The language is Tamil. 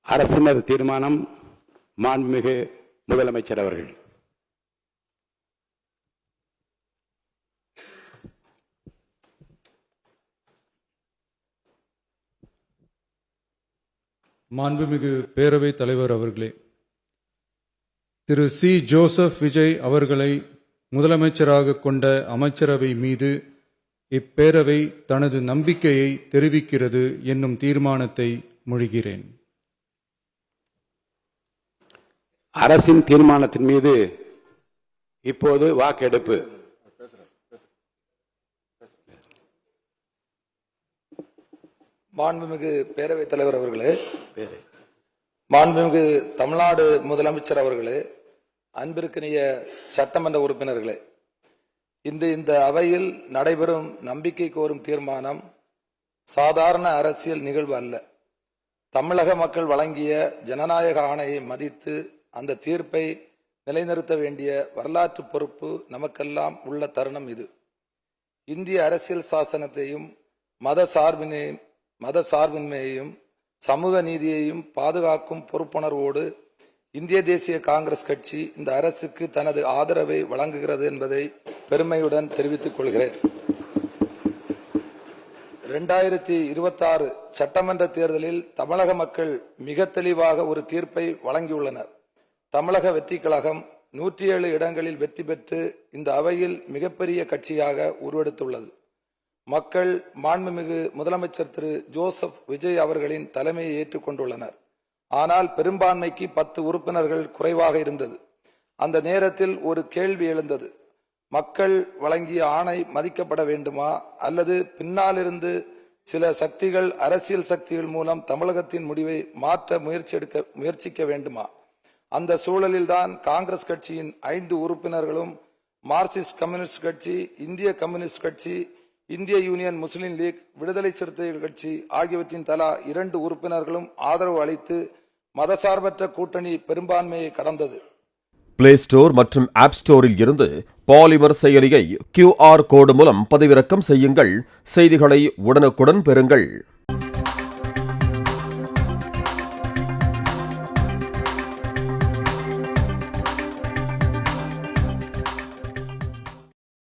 அரசினர் தீர்மானம். மாண்புமிகு முதலமைச்சர் அவர்கள். மாண்புமிகு பேரவைத் தலைவர் அவர்களே, திரு சி. ஜோசப் விஜய் அவர்களை முதலமைச்சராக கொண்ட அமைச்சரவை மீது இப்பேரவை தனது நம்பிக்கையை தெரிவிக்கிறது என்னும் தீர்மானத்தை மொழிகிறேன். அரசின் தீர்மானத்தின் மீது இப்போது வாக்கெடுப்பு. மாண்புமிகு பேரவைத் தலைவர் அவர்களே, மாண்புமிகு தமிழ்நாடு முதலமைச்சர் அவர்களே, அன்பிற்கினிய சட்டமன்ற உறுப்பினர்களே, இன்று இந்த அவையில் நடைபெறும் நம்பிக்கை கோரும் தீர்மானம் சாதாரண அரசியல் நிகழ்வு அல்ல. தமிழக மக்கள் வழங்கிய ஜனநாயக ஆணையை மதித்து அந்த தீர்ப்பை நிலைநிறுத்த வேண்டிய வரலாற்று பொறுப்பு நமக்கெல்லாம் உள்ள தருணம் இது. இந்திய அரசியல் சாசனத்தையும் மத சார்பின்மையையும் சமூக நீதியையும் பாதுகாக்கும் பொறுப்புணர்வோடு இந்திய தேசிய காங்கிரஸ் கட்சி இந்த அரசுக்கு தனது ஆதரவை வழங்குகிறது என்பதை பெருமையுடன் தெரிவித்துக் கொள்கிறேன். 2026 சட்டமன்ற தேர்தலில் தமிழக மக்கள் மிக தெளிவாக ஒரு தீர்ப்பை வழங்கியுள்ளனர். தமிழக வெற்றி கழகம் 107 இடங்களில் வெற்றி பெற்று இந்த அவையில் மிகப்பெரிய கட்சியாக உருவெடுத்துள்ளது. மக்கள் மாண்புமிகு முதலமைச்சர் திரு ஜோசப் விஜய் அவர்களின் தலைமையை ஏற்றுக்கொண்டுள்ளனர். ஆனால் பெரும்பான்மைக்கு 10 உறுப்பினர்கள் குறைவாக இருந்தது. அந்த நேரத்தில் ஒரு கேள்வி எழுந்தது. மக்கள் வழங்கிய ஆணை மதிக்கப்பட வேண்டுமா, அல்லது பின்னாலிருந்து சில சக்திகள், அரசியல் சக்திகள் மூலம் தமிழகத்தின் முடிவை மாற்ற முயற்சிக்க வேண்டுமா? அந்த சூழலில்தான் காங்கிரஸ் கட்சியின் 5 உறுப்பினர்களும், மார்க்சிஸ்ட் கம்யூனிஸ்ட் கட்சி, இந்திய கம்யூனிஸ்ட் கட்சி, இந்திய யூனியன் முஸ்லீம் லீக், விடுதலை சிறுத்தைகள் கட்சி ஆகியவற்றின் தலா 2 உறுப்பினர்களும் ஆதரவு அளித்து மதசார்பற்ற கூட்டணி பெரும்பான்மையை கடந்தது. பிளே ஸ்டோர் மற்றும் ஆப் ஸ்டோரில் இருந்து பாலிமர் செயலியை QR கோடு மூலம் பதிவிறக்கம் செய்யுங்கள். செய்திகளை உடனுக்குடன் பெறுங்கள்.